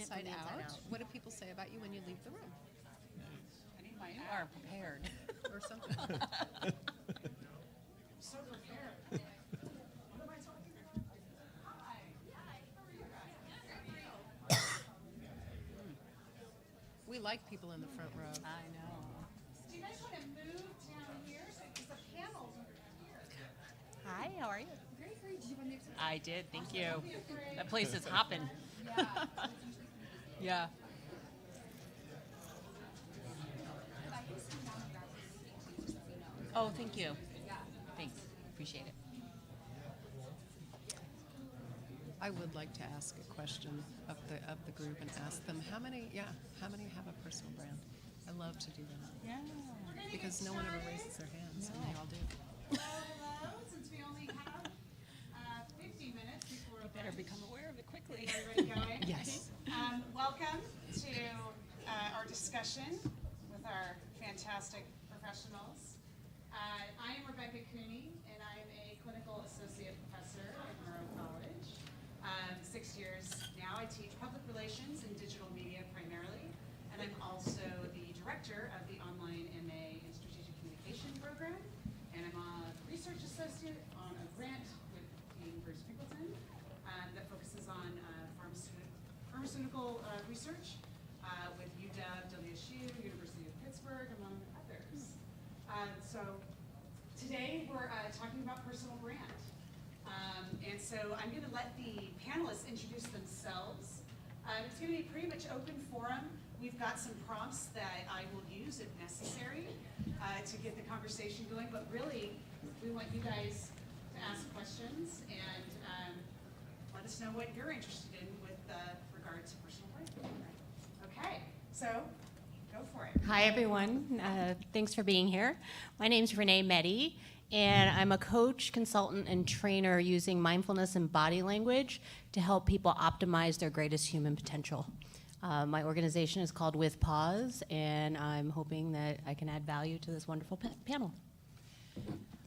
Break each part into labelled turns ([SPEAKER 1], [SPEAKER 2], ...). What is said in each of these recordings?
[SPEAKER 1] inside out. What do people say about you when you leave the room?
[SPEAKER 2] You are prepared.
[SPEAKER 1] Or something.
[SPEAKER 3] So prepared. What am I talking about? Hi. How are you guys?
[SPEAKER 1] We like people in the front row.
[SPEAKER 2] I know.
[SPEAKER 3] Do you guys want to move down here? Because the panel's over here.
[SPEAKER 2] Hi, how are you?
[SPEAKER 3] Great, great. Did you want to move to
[SPEAKER 2] I did, thank you. That place is hopping.
[SPEAKER 3] Yeah.
[SPEAKER 2] Yeah. Oh, thank you. Thanks. Appreciate it.
[SPEAKER 1] I would like to ask a question of the group and ask them how many have a personal brand. I love to do that
[SPEAKER 2] Yeah.
[SPEAKER 1] because no one ever raises their hands and they all do.
[SPEAKER 3] Hello, since we only have 15 minutes before
[SPEAKER 2] You better become aware of it quickly.
[SPEAKER 3] everybody going.
[SPEAKER 1] Yes.
[SPEAKER 3] Welcome to our discussion with our fantastic professionals. I am Rebecca Cooney, and I'm a clinical associate professor at Murrow College. 6 years now, I teach public relations and digital media primarily, and I'm also the director of the online MA in Strategic Communication program, and I'm a research associate on a grant with Dean Bruce Pickleton that focuses on pharmaceutical research with UW, WSU, University of Pittsburgh, among others. So today we're talking about personal brand. And so I'm going to let the panelists introduce themselves. It's going to be pretty much open forum. We've got some prompts that I will use if necessary to get the conversation going, but really we want you guys to ask questions and let us know what you're interested in with regard to personal brand. Okay, so go for it.
[SPEAKER 4] Hi, everyone. Thanks for being here. My name's Renee Meddy, and I'm a coach, consultant, and trainer using mindfulness and body language to help people optimize their greatest human potential. My organization is called With Pause, and I'm hoping that I can add value to this wonderful panel.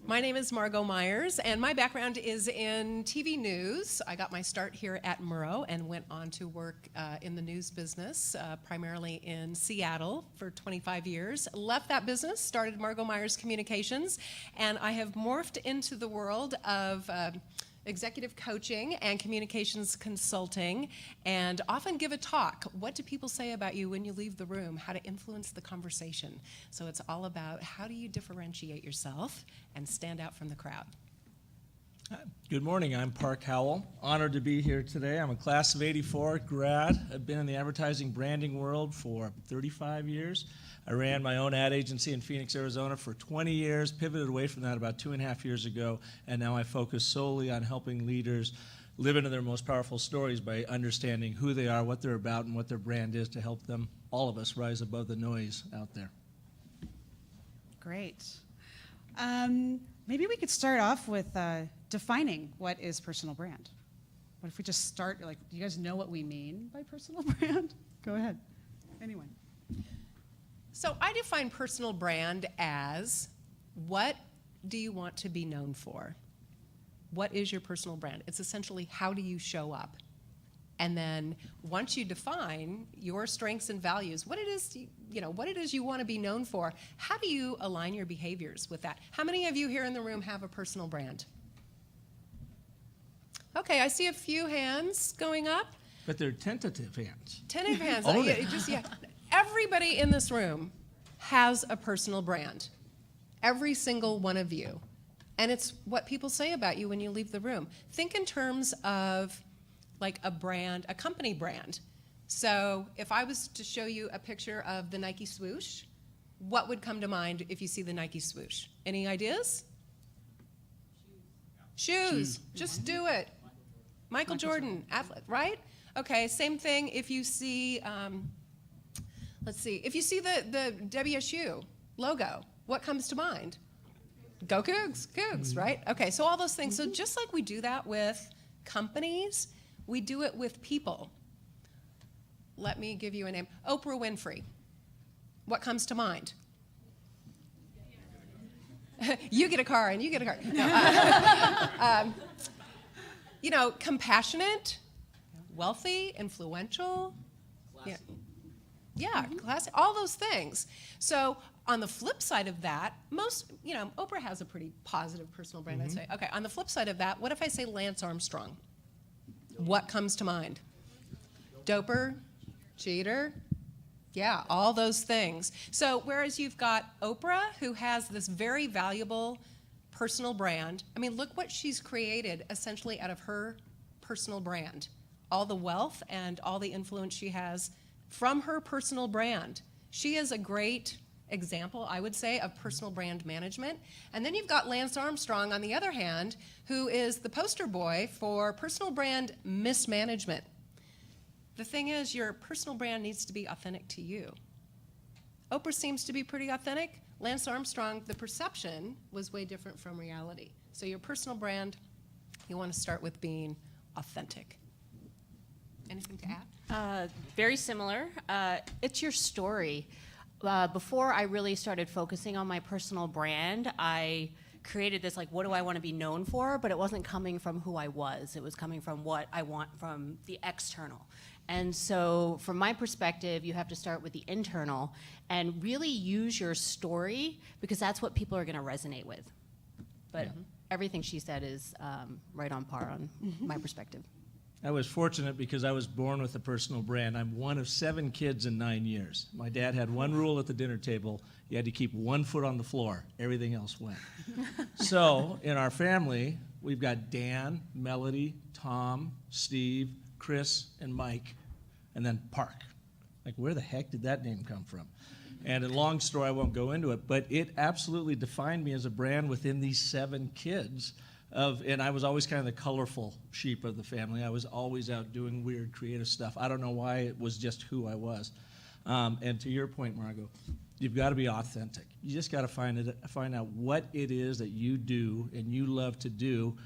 [SPEAKER 1] My name is Margot Myers, and my background is in TV news. I got my start here at Murrow and went on to work in the news business, primarily in Seattle for 25 years. Left that business, started Margot Myers Communications, and I have morphed into the world of executive coaching and communications consulting, and often give a talk. What do people say about you when you leave the room? How to influence the conversation. So it's all about how do you differentiate yourself and stand out from the crowd.
[SPEAKER 5] Good morning, I'm Park Howell. Honored to be here today. I'm a class of '84 grad. I've been in the advertising branding world for 35 years. I ran my own ad agency in Phoenix, Arizona for 20 years, pivoted away from that about 2.5 years ago, and now I focus solely on helping leaders live into their most powerful stories by understanding who they are, what they're about, and what their brand is to help them, all of us, rise above the noise out there.
[SPEAKER 3] Great. Maybe we could start off with defining what is personal brand. What if we just start, do you guys know what we mean by personal brand? Go ahead. Anyone?
[SPEAKER 1] So I define personal brand as what do you want to be known for? What is your personal brand? It's essentially how do you show up? And then once you define your strengths and values, what it is you want to be known for, how do you align your behaviors with that? How many of you here in the room have a personal brand? Okay, I see a few hands going up.
[SPEAKER 5] But they're tentative hands.
[SPEAKER 1] Tentative hands.
[SPEAKER 5] Own
[SPEAKER 1] Yeah,
[SPEAKER 5] it.
[SPEAKER 1] Everybody in this room has a personal brand. Every single one of you. And it's what people say about you when you leave the room. Think in terms of like a brand, a company brand. So if I was to show you a picture of the Nike swoosh, what would come to mind if you see the Nike swoosh? Any ideas? Shoes. Just do it. Michael Jordan, athlete, right? Okay, same thing if you see, let's see, if you see the WSU logo, what comes to mind? Go Cougs, right? Okay, so all those things. So just like we do that with companies, we do it with people. Let me give you a name. Oprah Winfrey. What comes to mind? You get a car and you get a car. No, compassionate, wealthy, influential, Yeah. Yeah, classic, all those things. So on the flip side of that, Oprah has a pretty positive personal brand, I'd say. Okay, on the flip side of that, what if I say Lance Armstrong? What comes to mind? Doper, cheater, yeah, all those things. So whereas you've got Oprah, who has this very valuable personal brand, I mean, look what she's created essentially out of her personal brand. All the wealth and all the influence she has from her personal brand. She is a great example, I would say, of personal brand management. And then you've got Lance Armstrong, on the other hand, who is the poster boy for personal brand mismanagement. The thing is, your personal brand needs to be authentic to you. Oprah seems to be pretty authentic. Lance Armstrong, the perception was way different from reality. So your personal brand, you want to start with being authentic. Anything to add?
[SPEAKER 4] Very similar. It's your story. Before I really started focusing on my personal brand, I created this, like, what do I want to be known for? But it wasn't coming from who I was. It was coming from what I want from the external. And so from my perspective, you have to start with the internal and really use your story, because that's what people are going to resonate with. But everything she said is right on par on my perspective.
[SPEAKER 5] I was fortunate because I was born with a personal brand. I'm one of 7 kids in 9 years. My dad had one rule at the dinner table. You had to keep one foot on the floor. Everything else went. So in our family, we've got Dan, Melody, Tom, Steve, Chris, and Mike, and then Park. Like, where the heck did that name come from? And a long story, I won't go into it, but it absolutely defined me as a brand within these 7 kids. And I was always kind of the colorful sheep of the family. I was always out doing weird, creative stuff. I don't know why, it was just who I was. And to your point, Margot, you've got to be authentic. You just got to find out what it is that you do and you love to do,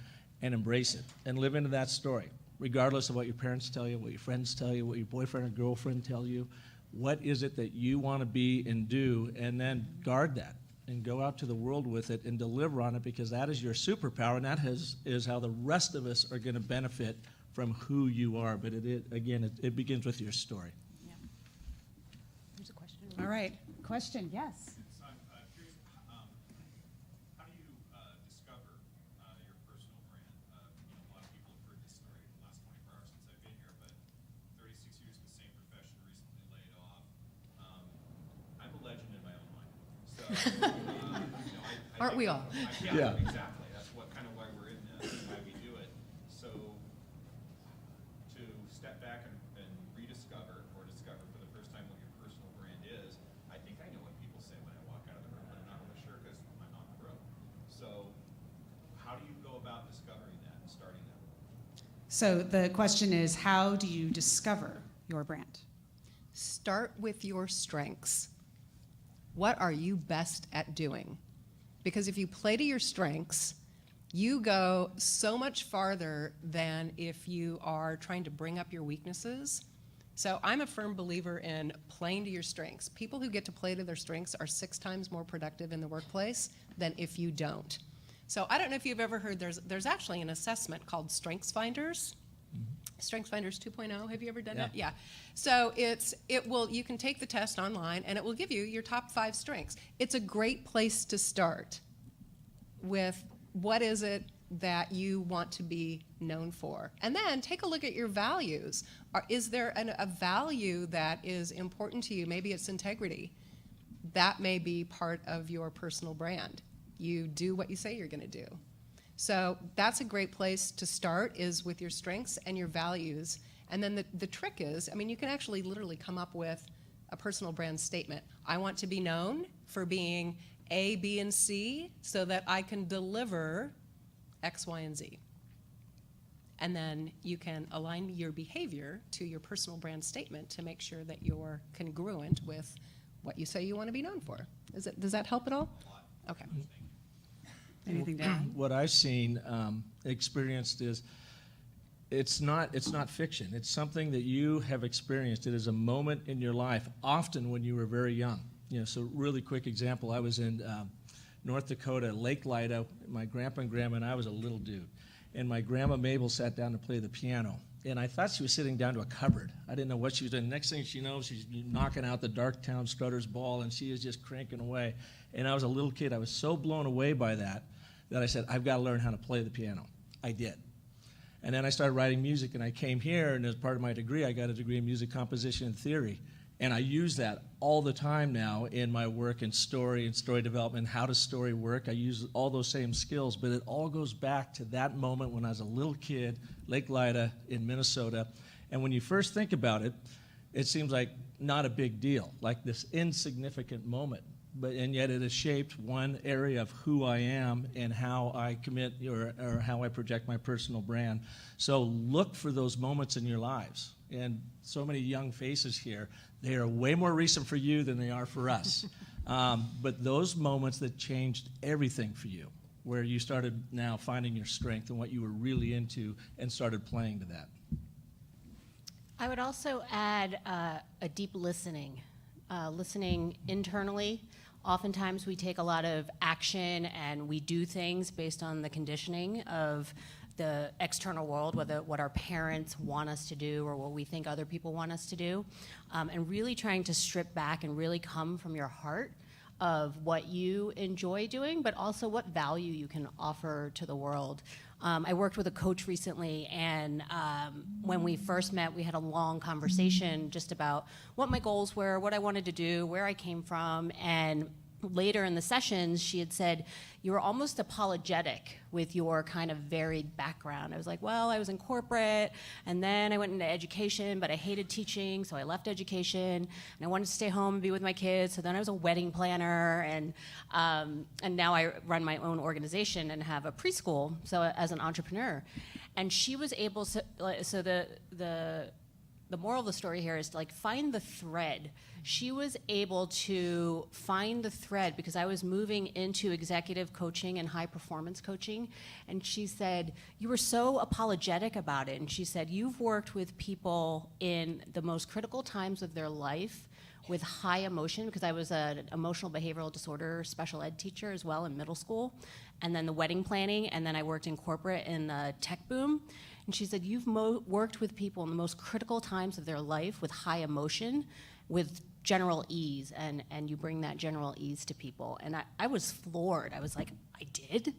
[SPEAKER 5] and embrace it and live into that story, regardless of what your parents tell you, what your friends tell you, what your boyfriend or girlfriend tell you. What is it that you want to be and do, and then guard that and go out to the world with it and deliver on it, because that is your superpower, and that is how the rest of us are going to benefit from who you are. But it begins with your story.
[SPEAKER 4] Yeah. There's a question.
[SPEAKER 3] All right, question, yes.
[SPEAKER 6] So I'm curious, how do you discover your personal brand? A lot of people have heard this story in the last 24 hours since I've been here, but 36 years in the same profession, recently laid off. I'm a legend in my own mind. So, I
[SPEAKER 1] Aren't we all?
[SPEAKER 6] Yeah, exactly. That's kind of why we're in this, and why we do it. So to step back and rediscover or discover for the first time what your personal brand is, I think I know what people say when I walk out of the room, but I'm not really sure because I'm not the room. So how do you go about discovering that and starting that?
[SPEAKER 3] So the question is, how do you discover your brand?
[SPEAKER 1] Start with your strengths. What are you best at doing? Because if you play to your strengths, you go so much farther than if you are trying to bring up your weaknesses. So I'm a firm believer in playing to your strengths. People who get to play to their strengths are 6 times more productive in the workplace than if you don't. So I don't know if you've ever heard, there's actually an assessment called Strengths Finders. Strengths Finders 2.0. Have you ever done that? Yeah. So you can take the test online, and it will give you your top 5 strengths. It's a great place to start with what is it that you want to be known for. And then take a look at your values. Is there a value that is important to you? Maybe it's integrity. That may be part of your personal brand. You do what you say you're going to do. So that's a great place to start, is with your strengths and your values. And then the trick is, you can actually literally come up with a personal brand statement. I want to be known for being A, B, and C so that I can deliver X, Y, and Z. And then you can align your behavior to your personal brand statement to make sure that you're congruent with what you say you want to be known for. Does that help at all? Okay.
[SPEAKER 3] Anything to add?
[SPEAKER 5] What I've seen, experienced is it's not fiction. It's something that you have experienced. It is a moment in your life, often when you were very young. So really quick example, I was in North Dakota, Lake Lida. My grandpa and grandma and I was a little dude. And my grandma Mabel sat down to play the piano. And I thought she was sitting down to a cupboard. I didn't know what she was doing. Next thing she knows, she's knocking out the Darktown Strutter's Ball, and she is just cranking away. And I was a little kid. I was so blown away by that I said, I've got to learn how to play the piano. I did. And then I started writing music, and I came here, and as part of my degree, I got a degree in music composition and theory. And I use that all the time now in my work in story and story development. How does story work? I use all those same skills, but it all goes back to that moment when I was a little kid, Lake Lida in Minnesota. And when you first think about it, it seems like not a big deal, like this insignificant moment. And yet it has shaped one area of who I am and how I commit or how I project my personal brand. So look for those moments in your lives. And so many young faces here, they are way more recent for you than they are for us. But those moments that changed everything for you, where you started now finding your strength and what you were really into and started playing to that.
[SPEAKER 4] I would also add a deep listening, listening internally. Oftentimes we take a lot of action and we do things based on the conditioning of the external world, whether what our parents want us to do or what we think other people want us to do, and really trying to strip back and really come from your heart of what you enjoy doing, but also what value you can offer to the world. I worked with a coach recently, and when we first met, we had a long conversation just about what my goals were, what I wanted to do, where I came from, and later in the sessions, she had said, you were almost apologetic with your kind of varied background. I was like, well, I was in corporate, and then I went into education, but I hated teaching, so I left education, and I wanted to stay home and be with my kids, so then I was a wedding planner, and now I run my own organization and have a preschool, so as an entrepreneur. And she was able to, so the moral of the story here is to find the thread. She was able to find the thread because I was moving into executive coaching and high performance coaching. And she said, you were so apologetic about it. And she said, you've worked with people in the most critical times of their life with high emotion, because I was an emotional behavioral disorder special ed teacher as well in middle school, and then the wedding planning, and then I worked in corporate in the tech boom. And she said, you've worked with people in the most critical times of their life with high emotion, with general ease, and you bring that general ease to people. And I was floored. I was like, I did,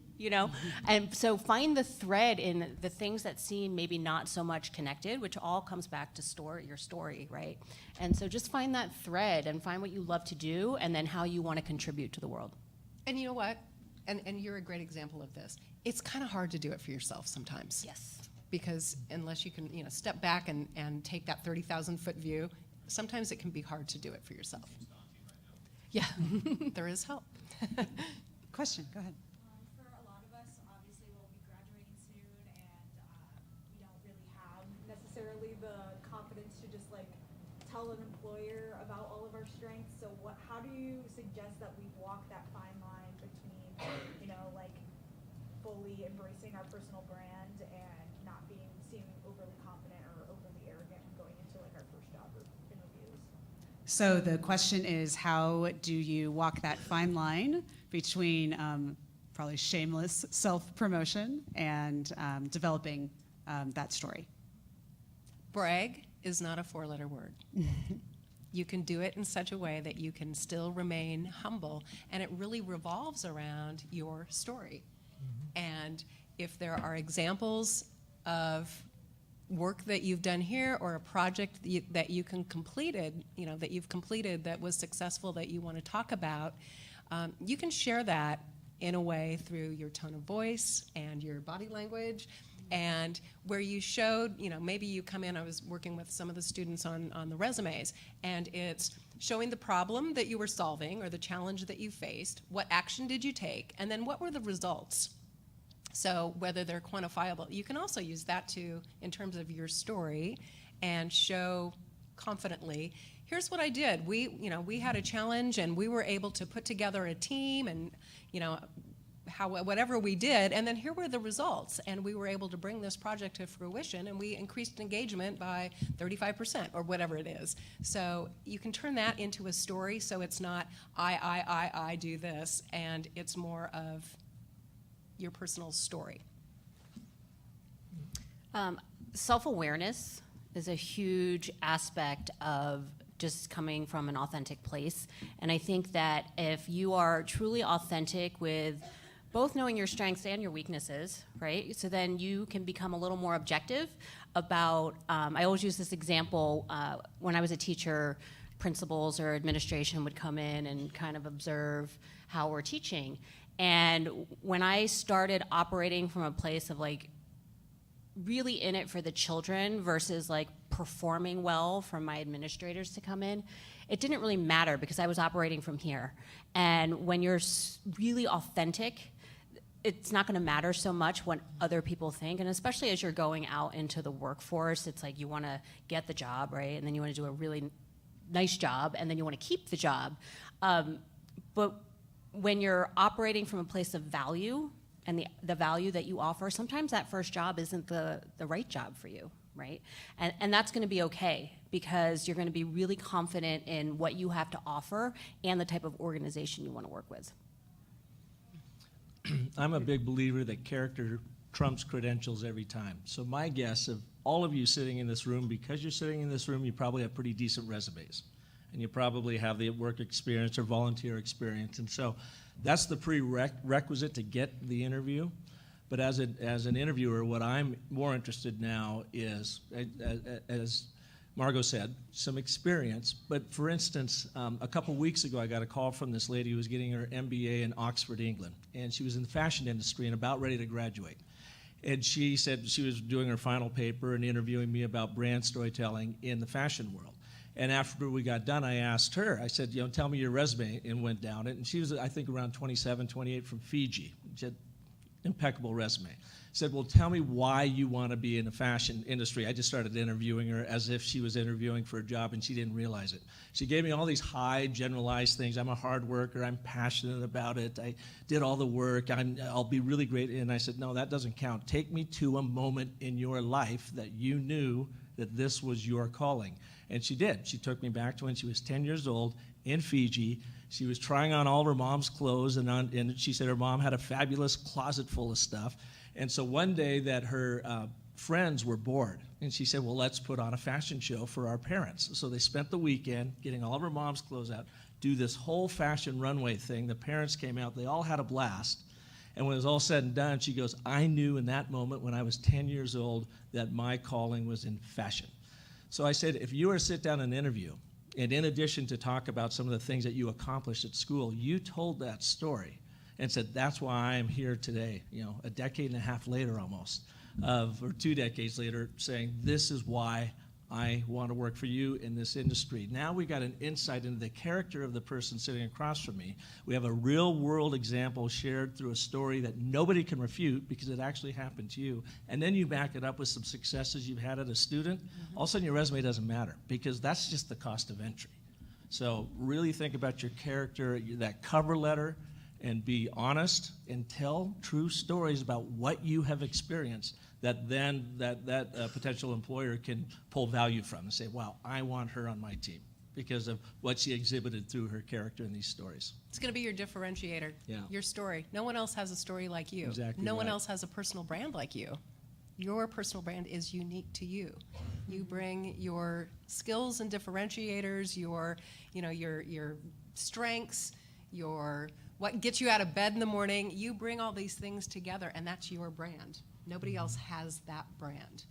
[SPEAKER 4] And so find the thread in the things that seem maybe not so much connected, which all comes back to your story, right? And so just find that thread and find what you love to do and then how you want to contribute to the world.
[SPEAKER 1] And you know what? And you're a great example of this. It's kind of hard to do it for yourself sometimes.
[SPEAKER 4] Yes.
[SPEAKER 1] Because unless you can, step back and take that 30,000-foot view, sometimes it can be hard to do it for yourself. Yeah, there is help.
[SPEAKER 3] Question, go ahead.
[SPEAKER 7] For a lot of us, obviously we'll be graduating soon, and we don't really have necessarily the confidence to just tell an employer about all of our strengths. So how do you suggest that we walk that fine line between, fully embracing our personal brand and not seeming overly confident or overly arrogant when going into our first job or interviews?
[SPEAKER 3] So the question is, how do you walk that fine line between probably shameless self-promotion and developing that story?
[SPEAKER 1] Brag is not a four-letter word. You can do it in such a way that you can still remain humble, and it really revolves around your story. And if there are examples of work that you've done here or a project that you've completed that was successful that you want to talk about, you can share that in a way through your tone of voice and your body language, and where you showed, maybe you come in, I was working with some of the students on the resumes, and it's showing the problem that you were solving or the challenge that you faced, what action did you take, and then what were the results? So whether they're quantifiable, you can also use that in terms of your story, and show confidently, here's what I did. We had a challenge, and we were able to put together a team, and whatever we did, and then here were the results, and we were able to bring this project to fruition, and we increased engagement by 35% or whatever it is. So you can turn that into a story, so it's not I do this, and it's more of your personal story.
[SPEAKER 4] Self-awareness is a huge aspect of just coming from an authentic place. And I think that if you are truly authentic with both knowing your strengths and your weaknesses, right? So then you can become a little more objective about, I always use this example, when I was a teacher, principals or administration would come in and kind of observe how we're teaching. And when I started operating from a place of like really in it for the children versus like performing well for my administrators to come in, it didn't really matter because I was operating from here. And when you're really authentic, it's not going to matter so much what other people think. And especially as you're going out into the workforce, it's like you want to get the job, right? And then you want to do a really nice job, and then you want to keep the job. But when you're operating from a place of value and the value that you offer, sometimes that first job isn't the right job for you, right? And that's going to be okay because you're going to be really confident in what you have to offer and the type of organization you want to work with.
[SPEAKER 5] I'm a big believer that character trumps credentials every time. So my guess of all of you sitting in this room, because you're sitting in this room, you probably have pretty decent resumes. And you probably have the work experience or volunteer experience. And so that's the prerequisite to get the interview. But as an interviewer, what I'm more interested now is, as Margot said, some experience. But for instance, a couple weeks ago, I got a call from this lady who was getting her MBA in Oxford, England. And she was in the fashion industry and about ready to graduate. And she said she was doing her final paper and interviewing me about brand storytelling in the fashion world. And after we got done, I asked her, I said, tell me your resume, and went down it. And she was, I think, around 27, 28 from Fiji. She had impeccable resume. Said, well, tell me why you want to be in the fashion industry. I just started interviewing her as if she was interviewing for a job, and she didn't realize it. She gave me all these high, generalized things. I'm a hard worker. I'm passionate about it. I did all the work. I'll be really great. And I said, no, that doesn't count. Take me to a moment in your life that you knew that this was your calling. And she did. She took me back to when she was 10 years old in Fiji. She was trying on all of her mom's clothes, and she said her mom had a fabulous closet full of stuff. And so one day that her friends were bored, and she said, well, let's put on a fashion show for our parents. So they spent the weekend getting all of her mom's clothes out, do this whole fashion runway thing. The parents came out. They all had a blast. And when it was all said and done, she goes, I knew in that moment when I was 10 years old that my calling was in fashion. So I said, if you were to sit down and interview, and in addition to talk about some of the things that you accomplished at school, you told that story and said, that's why I am here today, a decade and a half later almost, or 2 decades later, saying this is why I want to work for you in this industry. Now we got an insight into the character of the person sitting across from me. We have a real world example shared through a story that nobody can refute because it actually happened to you. And then you back it up with some successes you've had as a student. All of a sudden your resume doesn't matter because that's just the cost of entry. So really think about your character, that cover letter, and be honest and tell true stories about what you have experienced that then that potential employer can pull value from and say, wow, I want her on my team because of what she exhibited through her character in these stories.
[SPEAKER 1] It's going to be your differentiator, your story. No one else has a story like you.
[SPEAKER 5] Exactly
[SPEAKER 1] no one
[SPEAKER 5] right.
[SPEAKER 1] else has a personal brand like you. Your personal brand is unique to you. You bring your skills and differentiators, your strengths, what gets you out of bed in the morning. You bring all these things together, and that's your brand. Nobody else has that brand.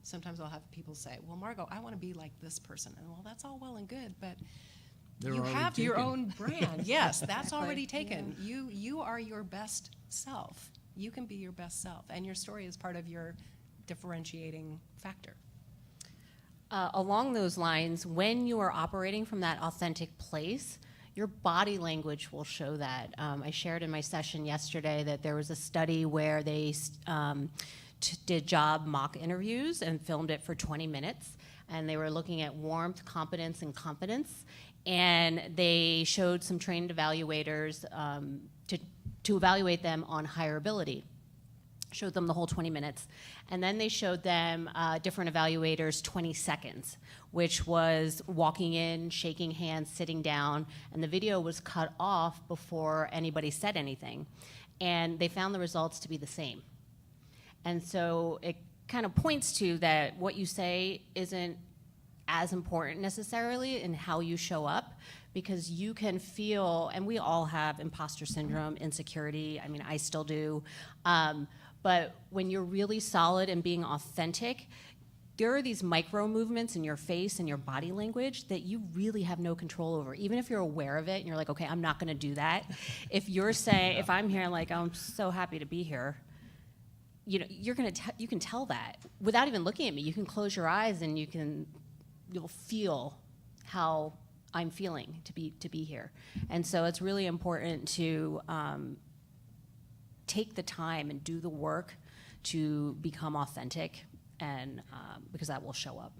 [SPEAKER 1] Sometimes I'll have people say, well, Margot, I want to be like this person. And well, that's all well and good, but
[SPEAKER 5] They're
[SPEAKER 1] you
[SPEAKER 5] already
[SPEAKER 1] have your
[SPEAKER 5] taken.
[SPEAKER 1] own brand. Yes, that's already taken. You are your best self. You can be your best self, and your story is part of your differentiating factor.
[SPEAKER 4] Along those lines, when you are operating from that authentic place, your body language will show that. I shared in my session yesterday that there was a study where they did job mock interviews and filmed it for 20 minutes. And they were looking at warmth, competence, and confidence. And they showed some trained evaluators to evaluate them on hireability. Showed them the whole 20 minutes. And then they showed them different evaluators 20 seconds, which was walking in, shaking hands, sitting down, and the video was cut off before anybody said anything. And they found the results to be the same. And so it kind of points to that what you say isn't as important necessarily in how you show up, because you can feel, and we all have imposter syndrome, insecurity. I mean, I still do. But when you're really solid and being authentic, there are these micro movements in your face and your body language that you really have no control over. Even if you're aware of it and you're like, okay, I'm not gonna do that. If you're saying, if I'm here like, oh, I'm so happy to be here, you know, you can tell that without even looking at me. You can close your eyes and you'll feel how I'm feeling to be here. And so it's really important to take the time and do the work to become authentic, and because that will show up.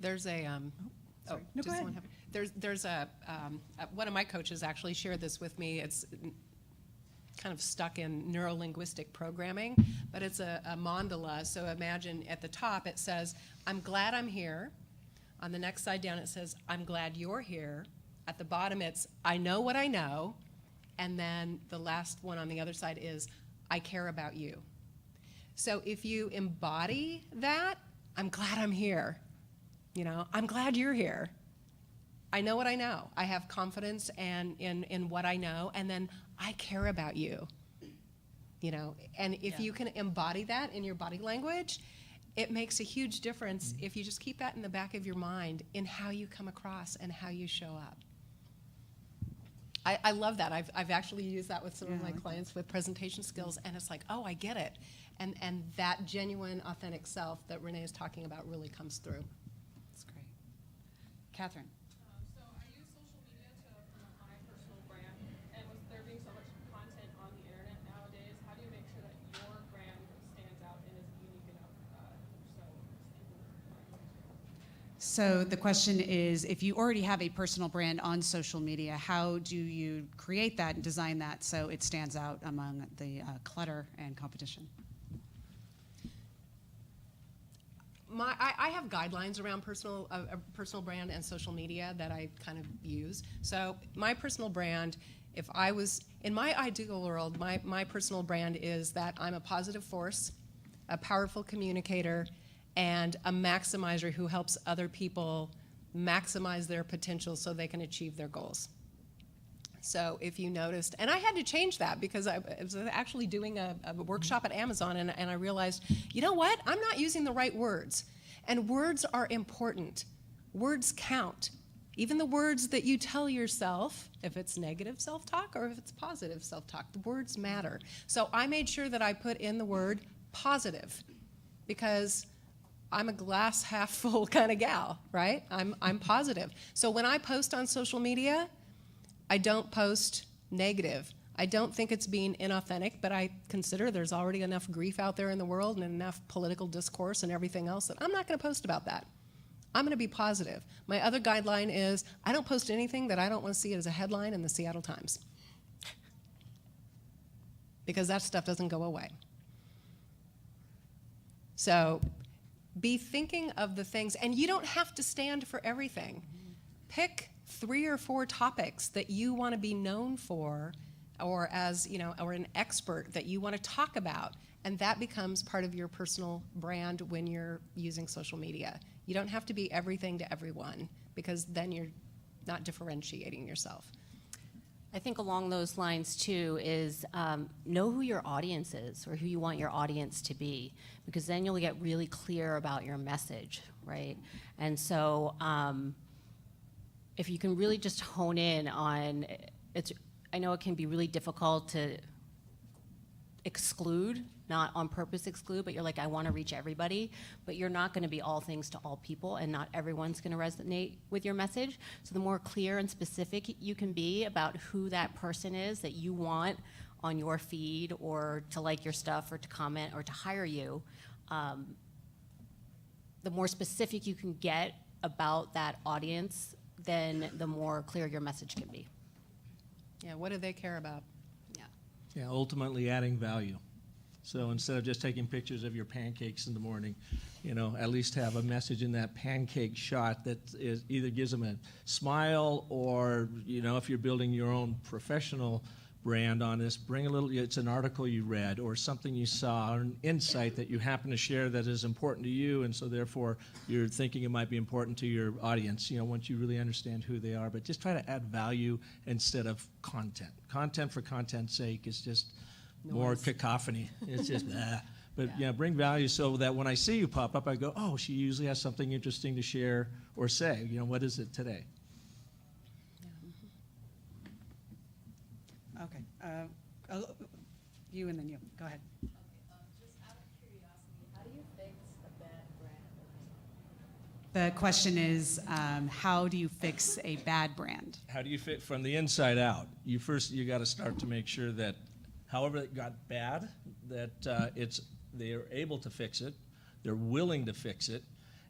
[SPEAKER 1] There's a
[SPEAKER 8] No, go
[SPEAKER 1] just
[SPEAKER 8] ahead.
[SPEAKER 1] one happen- there's a one of my coaches actually shared this with me. It's kind of stuck in neuro-linguistic programming, but it's a mandala. So imagine at the top it says, "I'm glad I'm here." On the next side down it says, "I'm glad you're here." At the bottom it's, "I know what I know," and then the last one on the other side is, "I care about you." So if you embody that, I'm glad I'm here. You know, I'm glad you're here. I know what I know. I have confidence in what I know, and then I care about you. You know, and if you can embody that in your body language, it makes a huge difference if you just keep that in the back of your mind in how you come across and how you show up. I love that. I've actually used that with some of my clients with presentation skills, and it's like, oh, I get it. And that genuine, authentic self that Renee is talking about really comes through.
[SPEAKER 8] That's great. Catherine?
[SPEAKER 9] So I use social media to promote my personal brand, and with there being so much content on the internet nowadays, how do you make sure that your brand stands out and is unique enough so people find it?
[SPEAKER 8] So the question is, if you already have a personal brand on social media, how do you create that and design that so it stands out among the clutter and competition?
[SPEAKER 1] I have guidelines around personal brand and social media that I kind of use. So my personal brand, if I was in my ideal world, my personal brand is that I'm a positive force, a powerful communicator, and a maximizer who helps other people maximize their potential so they can achieve their goals. So if you noticed, and I had to change that because I was actually doing a workshop at Amazon, and I realized, you know what? I'm not using the right words. And words are important. Words count. Even the words that you tell yourself, if it's negative self-talk or if it's positive self-talk, the words matter. So I made sure that I put in the word positive, because I'm a glass half full kind of gal, right? I'm positive. So when I post on social media, I don't post negative. I don't think it's being inauthentic, but I consider there's already enough grief out there in the world and enough political discourse and everything else that I'm not going to post about that. I'm going to be positive. My other guideline is I don't post anything that I don't want to see as a headline in the Seattle Times, because that stuff doesn't go away. So be thinking of the things, and you don't have to stand for everything. Pick 3 or 4 topics that you want to be known for, or as, you know, or an expert that you want to talk about, and that becomes part of your personal brand when you're using social media. You don't have to be everything to everyone, because then you're not differentiating yourself.
[SPEAKER 4] I think along those lines too is know who your audience is, or who you want your audience to be, because then you'll get really clear about your message, right? And so if you can really just hone in on it's, I know it can be really difficult to exclude, not on purpose exclude, but you're like, I want to reach everybody, but you're not going to be all things to all people, and not everyone's going to resonate with your message. So the more clear and specific you can be about who that person is that you want on your feed, or to like your stuff, or to comment, or to hire you, the more specific you can get about that audience, then the more clear your message can be.
[SPEAKER 1] Yeah, what do they care about?
[SPEAKER 5] Yeah, ultimately adding value. So instead of just taking pictures of your pancakes in the morning, you know, at least have a message in that pancake shot that either gives them a smile, or, you know, if you're building your own professional brand on this. Bring a little, it's an article you read or something you saw or an insight that you happen to share that is important to you, and so therefore you're thinking it might be important to your audience, once you really understand who they are. But just try to add value instead of content. Content for content's sake is just more cacophony. It's just blah. But bring value so that when I see you pop up, I go, oh, she usually has something interesting to share or say. What is it today?
[SPEAKER 8] Okay. You and then you. Go ahead.
[SPEAKER 7] Just out of curiosity, how do you fix a bad brand?
[SPEAKER 8] The question is, how do you fix a bad brand?
[SPEAKER 5] How do you fit from the inside out? You got to start to make sure that however it got bad, that they are able to fix it, they're willing to fix it,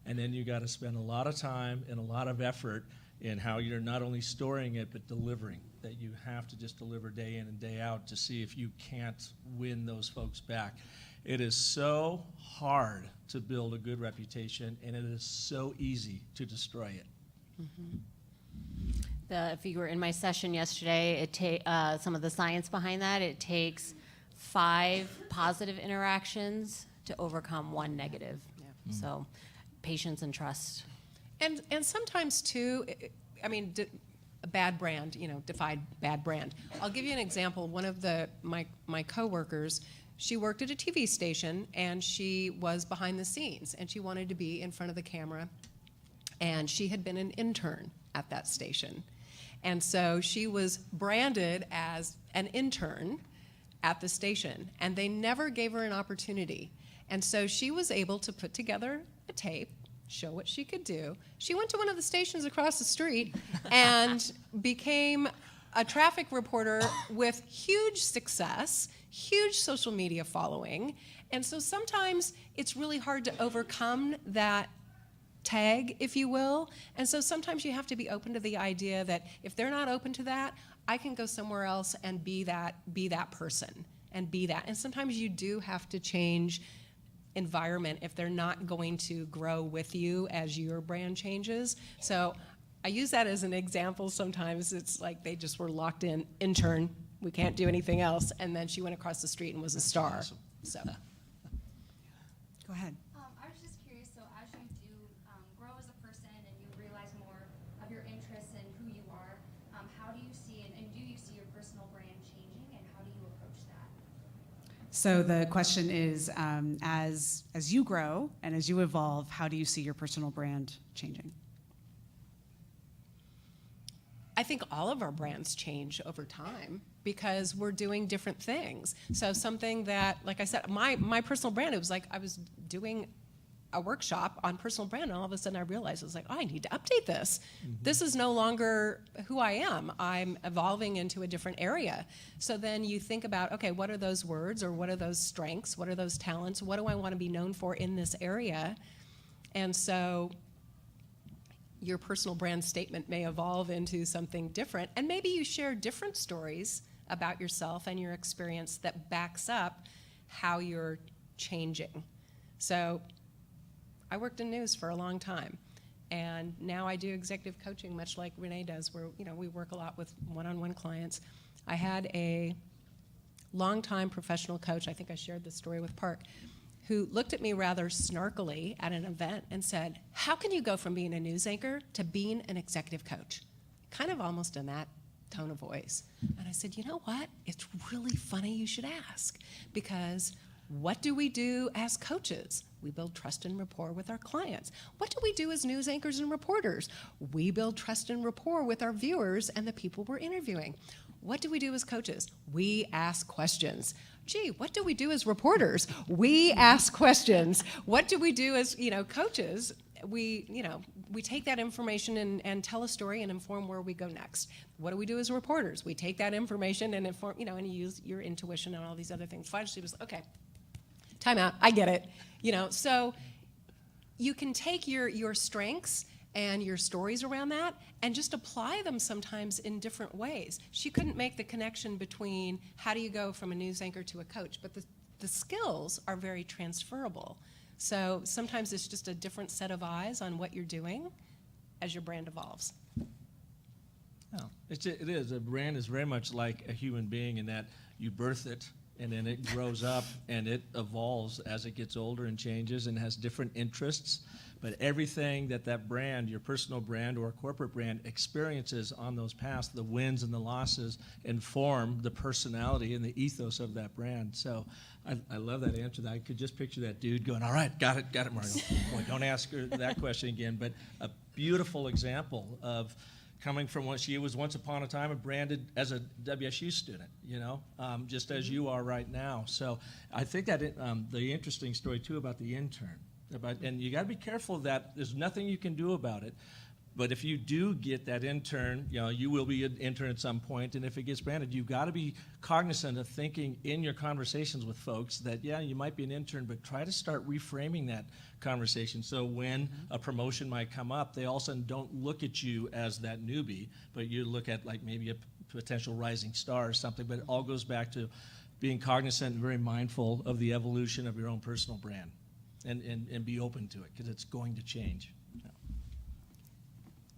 [SPEAKER 5] and then you got to spend a lot of time and a lot of effort in how you're not only storing it but delivering. That you have to just deliver day in and day out to see if you can't win those folks back. It is so hard to build a good reputation, and it is so easy to destroy it.
[SPEAKER 4] If you were in my session yesterday, some of the science behind that, it takes 5 positive interactions to overcome 1 negative. So patience and trust.
[SPEAKER 1] And sometimes too, a bad brand, defied bad brand. I'll give you an example. One of my coworkers, she worked at a TV station and she was behind the scenes and she wanted to be in front of the camera, and she had been an intern at that station. And so she was branded as an intern at the station, and they never gave her an opportunity. And so she was able to put together a tape, show what she could do. She went to one of the stations across the street and became a traffic reporter with huge success, huge social media following. And so sometimes it's really hard to overcome that tag, if you will. And so sometimes you have to be open to the idea that if they're not open to that, I can go somewhere else and be that person and be that. And sometimes you do have to change environment if they're not going to grow with you as your brand changes. So I use that as an example. Sometimes it's like they just were locked in, intern, we can't do anything else, and then she went across the street and was a star.
[SPEAKER 5] Awesome.
[SPEAKER 1] So
[SPEAKER 8] Go ahead.
[SPEAKER 10] I was just curious, so as you do grow as a person and you realize more of your interests and who you are, how do you see and do you see your personal brand changing, and how do you approach that?
[SPEAKER 8] So the question is, as you grow and as you evolve, how do you see your personal brand changing?
[SPEAKER 1] I think all of our brands change over time because we're doing different things. So something that, like I said, my personal brand, it was like I was doing a workshop on personal brand, and all of a sudden I realized I was like, oh, I need to update this. This is no longer who I am. I'm evolving into a different area. So then you think about, okay, what are those words, or what are those strengths? What are those talents? What do I want to be known for in this area? And so your personal brand statement may evolve into something different, and maybe you share different stories about yourself and your experience that backs up how you're changing. So I worked in news for a long time, and now I do executive coaching, much like Renee does, where we work a lot with one-on-one clients. I had a longtime professional coach, I think I shared this story with Park, who looked at me rather snarkily at an event and said, how can you go from being a news anchor to being an executive coach? Kind of almost in that tone of voice. And I said, you know what? It's really funny you should ask, because what do we do as coaches? We build trust and rapport with our clients. What do we do as news anchors and reporters? We build trust and rapport with our viewers and the people we're interviewing. What do we do as coaches? We ask questions. Gee, what do we do as reporters? We ask questions. What do we do as coaches? We take that information and tell a story and inform where we go next. What do we do as reporters? We take that information and inform, and you use your intuition and all these other things. Finally, she was okay. Time out. I get it. So you can take your strengths and your stories around that and just apply them sometimes in different ways. She couldn't make the connection between how do you go from a news anchor to a coach, but the skills are very transferable. So sometimes it's just a different set of eyes on what you're doing as your brand evolves.
[SPEAKER 5] Well, it is. A brand is very much like a human being in that you birth it, and then it grows up, and it evolves as it gets older and changes and has different interests. But everything that brand, your personal brand or corporate brand, experiences on those paths, the wins and the losses, inform the personality and the ethos of that brand. So I love that answer. I could just picture that dude going, all right, got it, Mario. Boy, don't ask her that question again. But a beautiful example of coming from what she was once upon a time branded as a WSU student, just as you are right now. So I think that the interesting story, too, about the intern, and you got to be careful that there's nothing you can do about it. But if you do get that intern, you will be an intern at some point, and if it gets branded, you've got to be cognizant of thinking in your conversations with folks that, yeah, you might be an intern, but try to start reframing that conversation. So when a promotion might come up, they all of a sudden don't look at you as that newbie, but you look at like maybe a potential rising star or something. But it all goes back to being cognizant and very mindful of the evolution of your own personal brand, and be open to it, because it's going to change.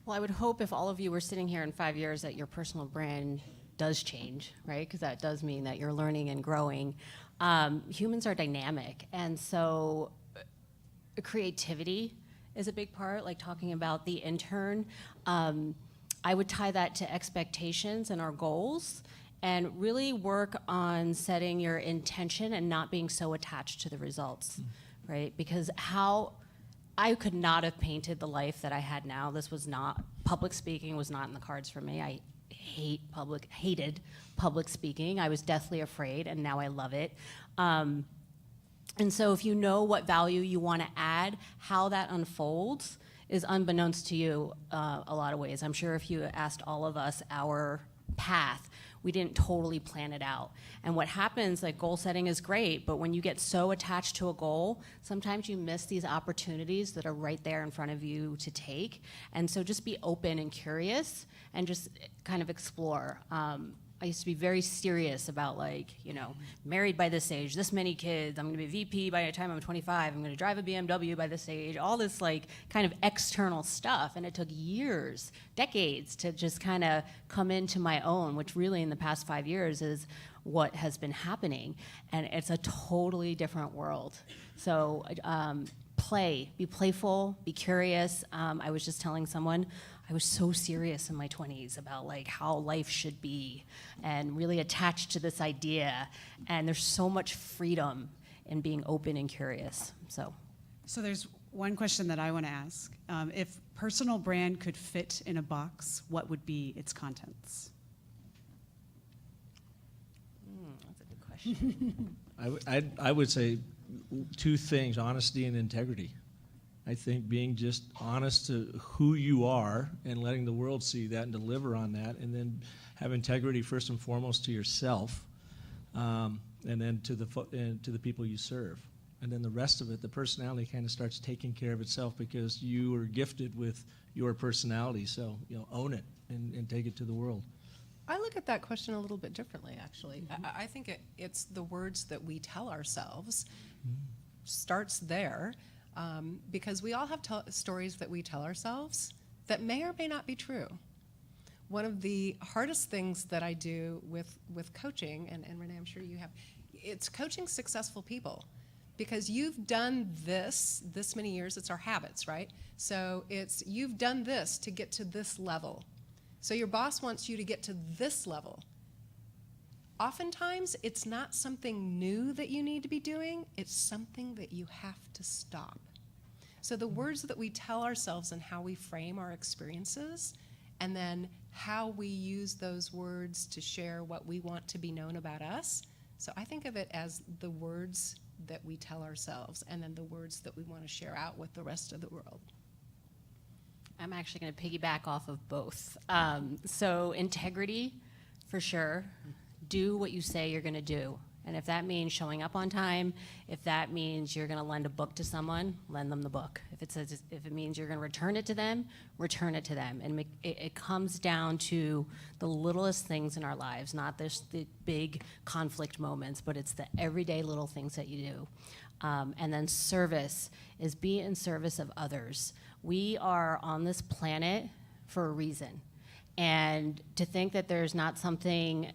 [SPEAKER 4] Well, I would hope if all of you were sitting here in 5 years that your personal brand does change, right? Because that does mean that you're learning and growing. Humans are dynamic, and so creativity is a big part, like talking about the intern. I would tie that to expectations and our goals, and really work on setting your intention and not being so attached to the results, right? Because I could not have painted the life that I had now. Public speaking was not in the cards for me. I hated public speaking. I was deathly afraid, and now I love it. And so if you know what value you want to add, how that unfolds is unbeknownst to you a lot of ways. I'm sure if you asked all of us our path, we didn't totally plan it out. And what happens, like goal setting is great, but when you get so attached to a goal, sometimes you miss these opportunities that are right there in front of you to take. And so just be open and curious and just kind of explore. I used to be very serious about married by this age, this many kids, I'm gonna be VP by the time I'm 25, I'm gonna drive a BMW by this age, all this kind of external stuff. And it took years, decades to just kind of come into my own, which really in the past 5 years is what has been happening. And it's a totally different world. So be playful, be curious. I was just telling someone, I was so serious in my 20s about how life should be and really attached to this idea. And there's so much freedom in being open and curious. So
[SPEAKER 8] there's one question that I want to ask. If personal brand could fit in a box, what would be its contents?
[SPEAKER 4] That's a good question.
[SPEAKER 5] I would say two things: honesty and integrity. I think being just honest to who you are and letting the world see that and deliver on that, and then have integrity first and foremost to yourself, and then to the people you serve. And then the rest of it, the personality kind of starts taking care of itself, because you are gifted with your personality. So own it and take it to the world.
[SPEAKER 1] I look at that question a little bit differently, actually. I think it's the words that we tell ourselves starts there. Because we all have stories that we tell ourselves that may or may not be true. One of the hardest things that I do with coaching, and Renee, I'm sure you have, it's coaching successful people. Because you've done this many years, it's our habits, right? So you've done this to get to this level. So your boss wants you to get to this level. Oftentimes, it's not something new that you need to be doing, it's something that you have to stop. So the words that we tell ourselves and how we frame our experiences, and then how we use those words to share what we want to be known about us. So I think of it as the words that we tell ourselves, and then the words that we want to share out with the rest of the world.
[SPEAKER 4] I'm actually going to piggyback off of both. So integrity, for sure. Do what you say you're going to do. And if that means showing up on time, if that means you're going to lend a book to someone, lend them the book. If it means you're going to return it to them, return it to them. And it comes down to the littlest things in our lives, not the big conflict moments, but it's the everyday little things that you do. And then service is be in service of others. We are on this planet for a reason. And to think that there's not something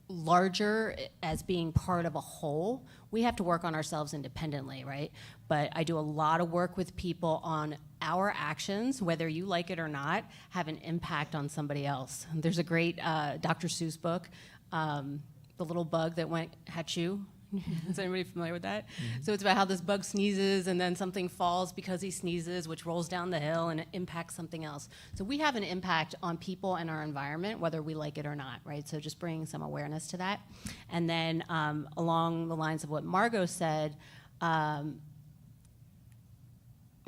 [SPEAKER 4] larger as being part of a whole, we have to work on ourselves independently, right? But I do a lot of work with people on our actions, whether you like it or not, have an impact on somebody else. There's a great Dr. Seuss book, The Little Bug That Went Hatchoo. Is anybody familiar with that? So it's about how this bug sneezes and then something falls because he sneezes, which rolls down the hill and it impacts something else. So we have an impact on people and our environment, whether we like it or not, right? So just bringing some awareness to that. And then along the lines of what Margot said, if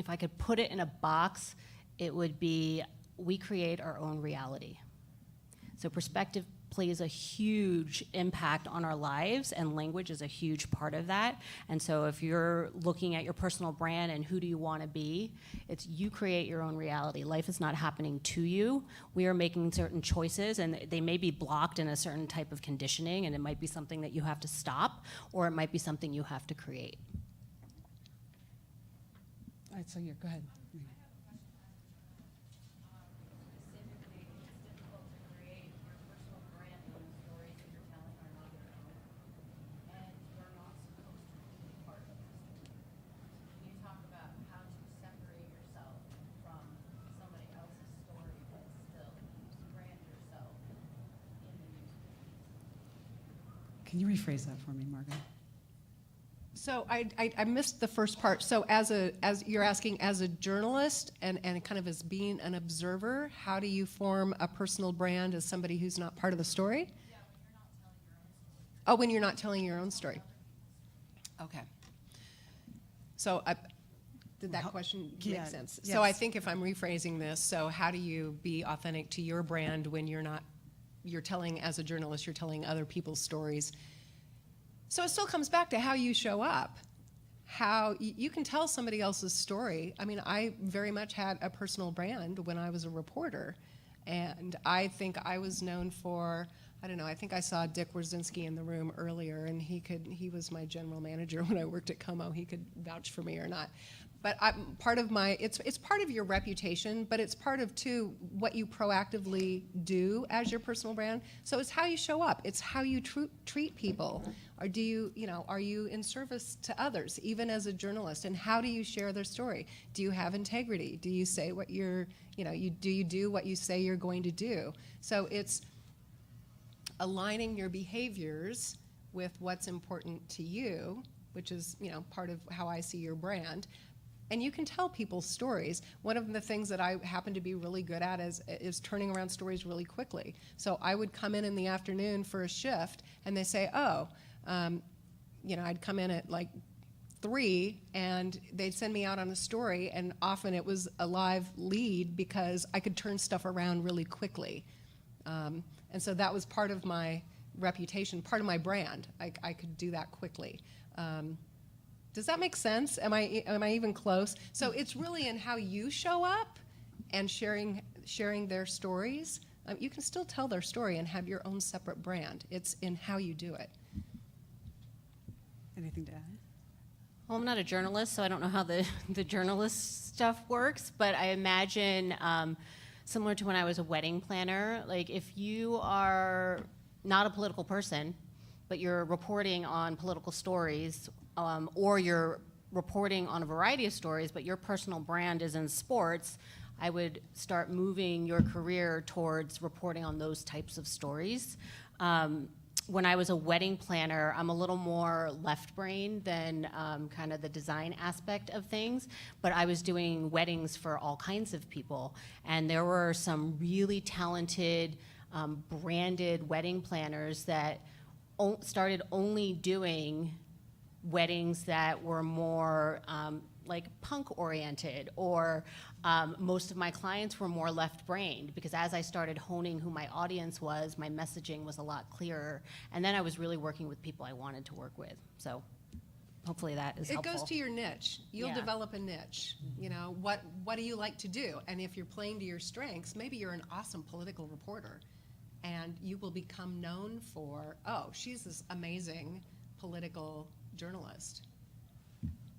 [SPEAKER 4] I could put it in a box, it would be we create our own reality. So perspective plays a huge impact on our lives, and language is a huge part of that. And so if you're looking at your personal brand and who do you want to be, it's you create your own reality. Life is not happening to you. We are making certain choices, and they may be blocked in a certain type of conditioning, and it might be something that you have to stop, or it might be something you have to create.
[SPEAKER 8] All right, so yeah, go ahead. Can you rephrase that for me, Margot?
[SPEAKER 1] So I missed the first part. So as you're asking, as a journalist and kind of as being an observer, how do you form a personal brand as somebody who's not part of the story? Oh, when you're not telling your own story. Okay. So did that question make
[SPEAKER 8] Yeah,
[SPEAKER 1] sense?
[SPEAKER 8] yes.
[SPEAKER 1] So I think if I'm rephrasing this, so how do you be authentic to your brand when you're telling, as a journalist, you're telling other people's stories? So it still comes back to how you show up. How you can tell somebody else's story. I mean, I very much had a personal brand when I was a reporter. And I think I was known for, I don't know, I think I saw Dick Wierzinski in the room earlier, and he was my general manager when I worked at Como. He could vouch for me or not. But it's part of your reputation, but it's part of, too, what you proactively do as your personal brand. So it's how you show up. It's how you treat people. Or are you in service to others, even as a journalist? And how do you share their story? Do you have integrity? Do you say what do you do what you say you're going to do? So it's aligning your behaviors with what's important to you, which is, part of how I see your brand. And you can tell people's stories. One of the things that I happen to be really good at is turning around stories really quickly. So I would come in the afternoon for a shift, and they say, I'd come in at like 3, and they'd send me out on a story, and often it was a live lead because I could turn stuff around really quickly. And so that was part of my reputation, part of my brand. I could do that quickly. Does that make sense? Am I even close? So it's really in how you show up and sharing their stories. You can still tell their story and have your own separate brand. It's in how you do it.
[SPEAKER 8] Anything to add?
[SPEAKER 4] Well, I'm not a journalist, so I don't know how the journalist stuff works, but I imagine similar to when I was a wedding planner, like if you are not a political person, but you're reporting on political stories, or you're reporting on a variety of stories, but your personal brand is in sports, I would start moving your career towards reporting on those types of stories. When I was a wedding planner, I'm a little more left-brained than kind of the design aspect of things, but I was doing weddings for all kinds of people, and there were some really talented branded wedding planners that started only doing weddings that were more like punk oriented, or most of my clients were more left-brained, because as I started honing who my audience was, my messaging was a lot clearer, and then I was really working with people I wanted to work with. So hopefully that is helpful.
[SPEAKER 1] It goes to your niche. You'll
[SPEAKER 4] Yeah.
[SPEAKER 1] develop a niche. What do you like to do? And if you're playing to your strengths, maybe you're an awesome political reporter, and you will become known for, she's this amazing political journalist.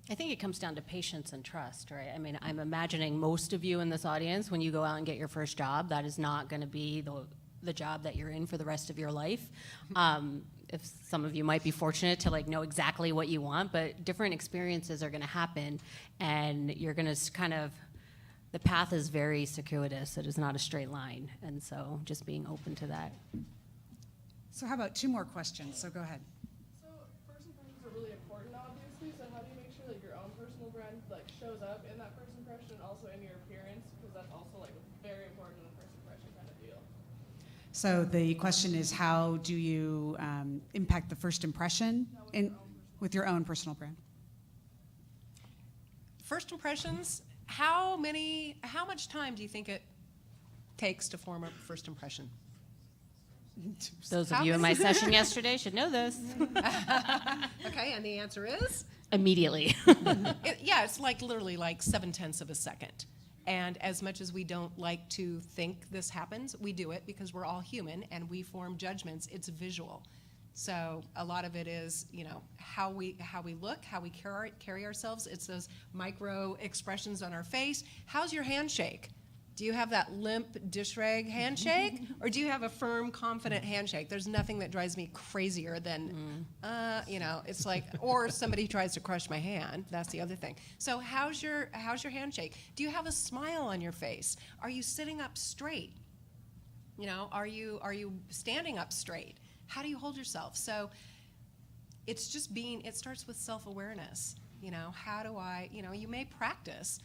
[SPEAKER 4] I think it comes down to patience and trust, right? I mean, I'm imagining most of you in this audience, when you go out and get your first job, that is not going to be the job that you're in for the rest of your life. If some of you might be fortunate to like know exactly what you want, but different experiences are going to happen, and you're going to kind of, the path is very circuitous. It is not a straight line, and so just being open to that.
[SPEAKER 8] So how about 2 more questions? So go ahead.
[SPEAKER 9] So first impressions are really important, obviously. So how do you make sure that your own personal brand like shows up in that first impression, and also in your appearance, because that's also like very important in the first impression kind of deal.
[SPEAKER 8] So the question is, how do you impact the first impression with your own personal brand?
[SPEAKER 1] First impressions, how much time do you think it takes to form a first impression?
[SPEAKER 4] Those of you in my session yesterday should know this.
[SPEAKER 1] Okay, and the answer is?
[SPEAKER 4] Immediately.
[SPEAKER 1] It's like literally like 0.7 of a second. And as much as we don't like to think this happens, we do it because we're all human and we form judgments. It's visual. So a lot of it is, how we look, how we carry ourselves. It's those micro expressions on our face. How's your handshake? Do you have that limp dish rag handshake, or do you have a firm, confident handshake? There's nothing that drives me crazier than, it's like, or somebody tries to crush my hand. That's the other thing. So how's your handshake? Do you have a smile on your face? Are you sitting up straight? Are you standing up straight? How do you hold yourself? So it's just it starts with self-awareness. How do I, you may practice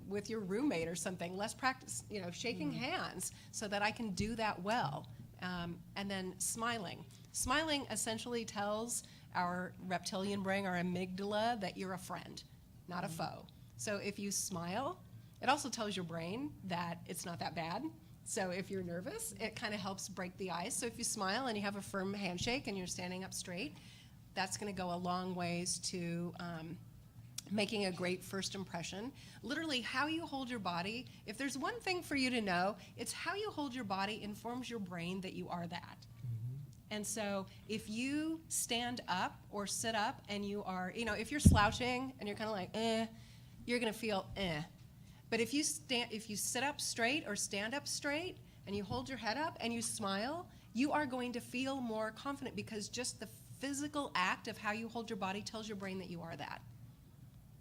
[SPEAKER 1] with your roommate or something. Let's practice, shaking hands so that I can do that well. And then smiling. Smiling essentially tells our reptilian brain, our amygdala, that you're a friend, not a foe. So if you smile, it also tells your brain that it's not that bad. So if you're nervous, it kind of helps break the ice. So if you smile and you have a firm handshake and you're standing up straight, that's going to go a long ways to making a great first impression. Literally, how you hold your body, if there's one thing for you to know, it's how you hold your body informs your brain that you are that. And so if you stand up or sit up and you are, if you're slouching and you're kind of like, you're going to feel But if you sit up straight or stand up straight and you hold your head up and you smile, you are going to feel more confident because just the physical act of how you hold your body tells your brain that you are that.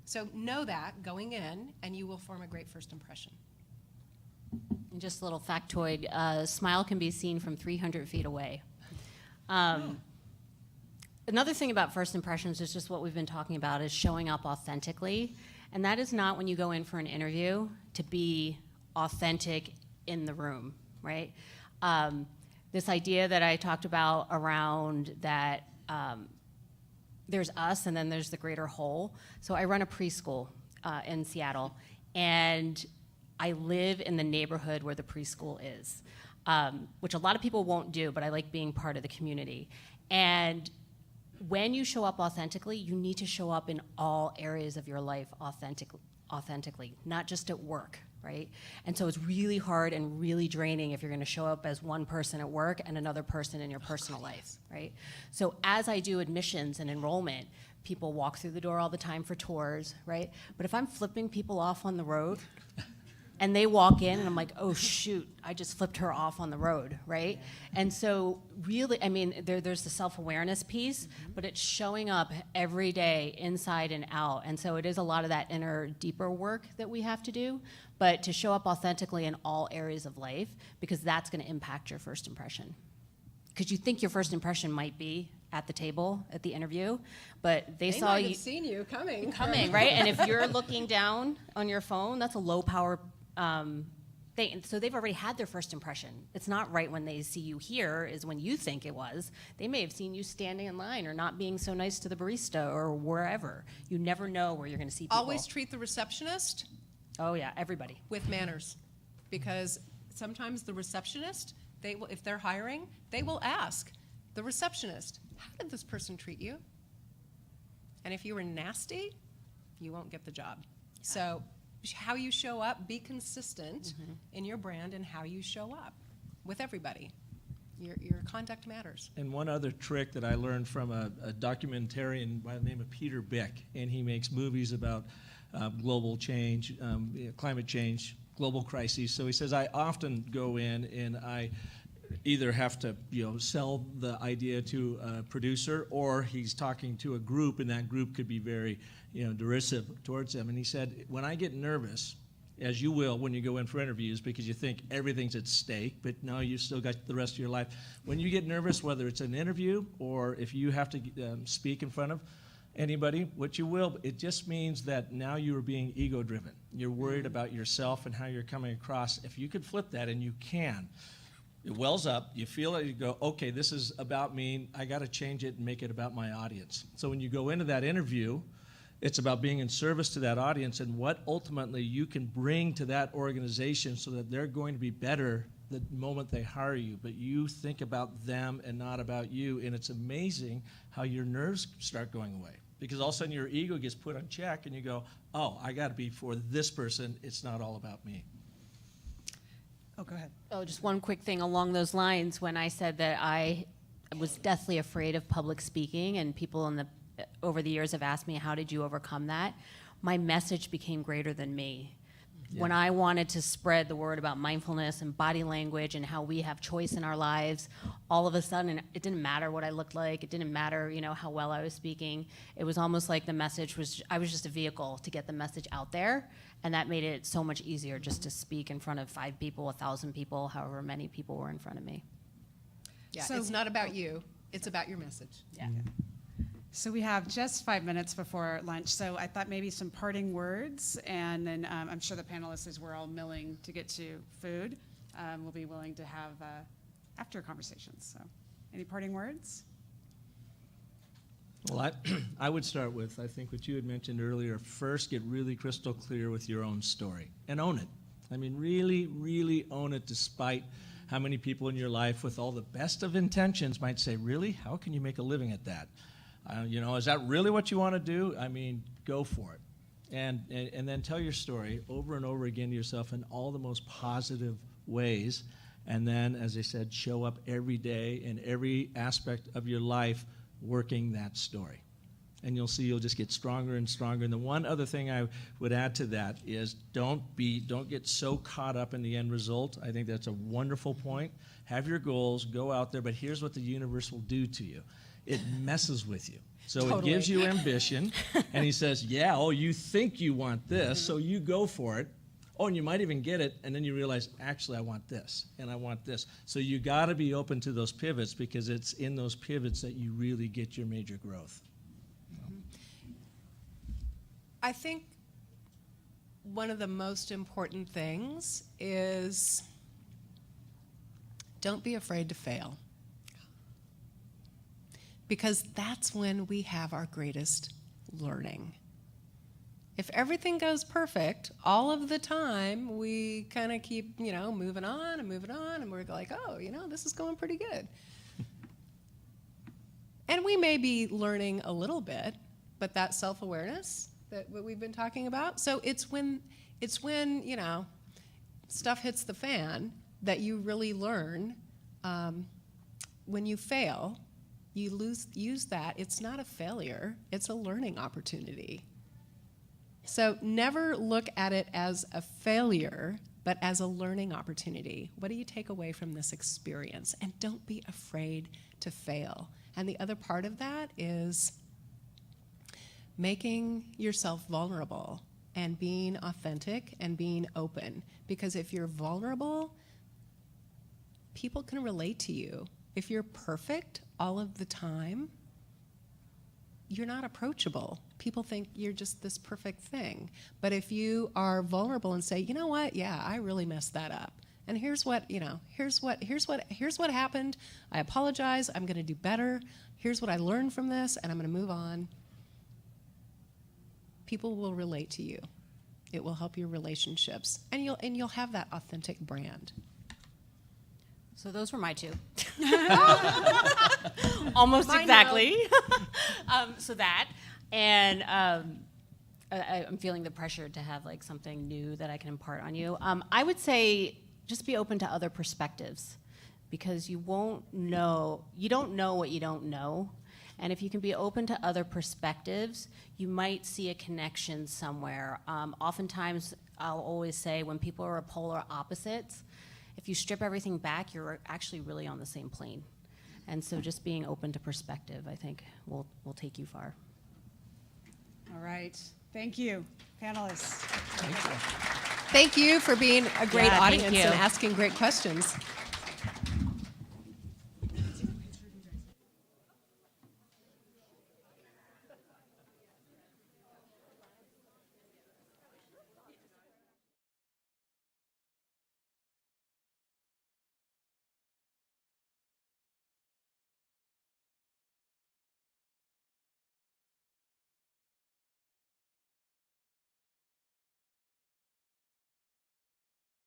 [SPEAKER 1] So know that going in, and you will form a great first impression.
[SPEAKER 4] And just a little factoid, smile can be seen from 300 feet away. Another thing about first impressions is just what we've been talking about is showing up authentically. And that is not when you go in for an interview to be authentic in the room, right? This idea that I talked about around that there's us and then there's the greater whole. So I run a preschool in Seattle, and I live in the neighborhood where the preschool is, which a lot of people won't do, but I like being part of the community. And when you show up authentically, you need to show up in all areas of your life authentically, not just at work, right? And so it's really hard and really draining if you're going to show up as one person at work and another person in your personal life, right? So as I do admissions and enrollment, people walk through the door all the time for tours, right? But if I'm flipping people off on the road and they walk in and I'm like, oh shoot, I just flipped her off on the road, right? And so really, I mean, there's the self-awareness piece, but it's showing up every day inside and out. And so it is a lot of that inner, deeper work that we have to do, but to show up authentically in all areas of life, because that's gonna impact your first impression. Because you think your first impression might be at the table at the interview, but they saw
[SPEAKER 1] might
[SPEAKER 4] you
[SPEAKER 1] have seen you coming,
[SPEAKER 4] right? And if you're looking down on your phone, that's a low power thing. So they've already had their first impression. It's not right when they see you here is when you think it was. They may have seen you standing in line or not being so nice to the barista or wherever. You never know where you're going to see people.
[SPEAKER 1] Always treat the receptionist
[SPEAKER 4] Oh yeah, everybody.
[SPEAKER 1] with manners, because sometimes the receptionist, if they're hiring, they will ask the receptionist, how did this person treat you? And if you were nasty, you won't get the job. So how you show up, be consistent in your brand and how you show up with everybody. Your conduct matters.
[SPEAKER 5] And one other trick that I learned from a documentarian by the name of Peter Bick, and he makes movies about global change, climate change, global crises. So he says, I often go in and I either have to sell the idea to a producer, or he's talking to a group, and that group could be very derisive towards him. And he said, when I get nervous, as you will when you go in for interviews, because you think everything's at stake, but no, you've still got the rest of your life. When you get nervous, whether it's an interview or if you have to speak in front of anybody, what you will, it just means that now you are being ego-driven. You're worried about yourself and how you're coming across. If you could flip that, and you can, it wells up, you feel it, you go, okay, this is about me, I got to change it and make it about my audience. So when you go into that interview, it's about being in service to that audience and what ultimately you can bring to that organization so that they're going to be better the moment they hire you. But you think about them and not about you, and it's amazing how your nerves start going away. Because all of a sudden your ego gets put on check and you go, oh, I got to be for this person, it's not all about me.
[SPEAKER 8] Oh, go ahead.
[SPEAKER 4] Oh, just one quick thing along those lines. When I said that I was deathly afraid of public speaking, and people over the years have asked me, how did you overcome that? My message became greater than me. Yeah. When I wanted to spread the word about mindfulness and body language and how we have choice in our lives, all of a sudden it didn't matter what I looked like. It didn't matter, how well I was speaking. It was almost like the message was, I was just a vehicle to get the message out there. And that made it so much easier just to speak in front of 5 people, 1,000 people, however many people were in front of me.
[SPEAKER 1] Yeah,
[SPEAKER 8] So-
[SPEAKER 1] it's not about you. It's about your message.
[SPEAKER 4] Yeah.
[SPEAKER 8] So we have just 5 minutes before lunch, so I thought maybe some parting words, and then I'm sure the panelists, as we're all milling to get to food, will be willing to have after conversations. So any parting words?
[SPEAKER 5] Well, I would start with, I think what you had mentioned earlier, first get really crystal clear with your own story and own it. I mean, really, really own it, despite how many people in your life with all the best of intentions might say, really, how can you make a living at that? Is that really what you want to do? I mean, go for it. And then tell your story over and over again to yourself in all the most positive ways. And then, as I said, show up every day in every aspect of your life working that story. And you'll see you'll just get stronger and stronger. And the one other thing I would add to that is don't get so caught up in the end result. I think that's a wonderful point. Have your goals, go out there, but here's what the universe will do to you. It messes with you. So
[SPEAKER 1] Totally.
[SPEAKER 5] It gives you ambition, and he says, you think you want this, so you go for it. Oh, and you might even get it, and then you realize, actually, I want this, and I want this. So you got to be open to those pivots, because it's in those pivots that you really get your major growth.
[SPEAKER 1] I think one of the most important things is don't be afraid to fail. Because that's when we have our greatest learning. If everything goes perfect all of the time, we kind of keep, moving on, and we're like, oh, this is going pretty good. And we may be learning a little bit, but that self-awareness that what we've been talking about. So it's when stuff hits the fan that you really learn. When you fail, you use that. It's not a failure. It's a learning opportunity. So never look at it as a failure, but as a learning opportunity. What do you take away from this experience? And don't be afraid to fail. And the other part of that is making yourself vulnerable and being authentic and being open. Because if you're vulnerable, people can relate to you. If you're perfect all of the time, you're not approachable. People think you're just this perfect thing. But if you are vulnerable and say, you know what, yeah, I really messed that up. And here's what happened. I apologize. I'm going to do better. Here's what I learned from this, and I'm going to move on. People will relate to you. It will help your relationships, and you'll have that authentic brand.
[SPEAKER 4] So those were my two. Almost
[SPEAKER 1] Mine
[SPEAKER 4] exactly. So that, and I'm feeling the pressure to have like something new that I can impart on you. I would say just be open to other perspectives. because you don't know what you don't know. And if you can be open to other perspectives, you might see a connection somewhere. Oftentimes, I'll always say when people are polar opposites, if you strip everything back, you're actually really on the same plane. And so just being open to perspective, I think, will take you far.
[SPEAKER 8] All right. Thank you, panelists.
[SPEAKER 1] Thank you for being a great
[SPEAKER 4] Yeah, thank
[SPEAKER 1] audience
[SPEAKER 4] you.
[SPEAKER 1] and asking great questions.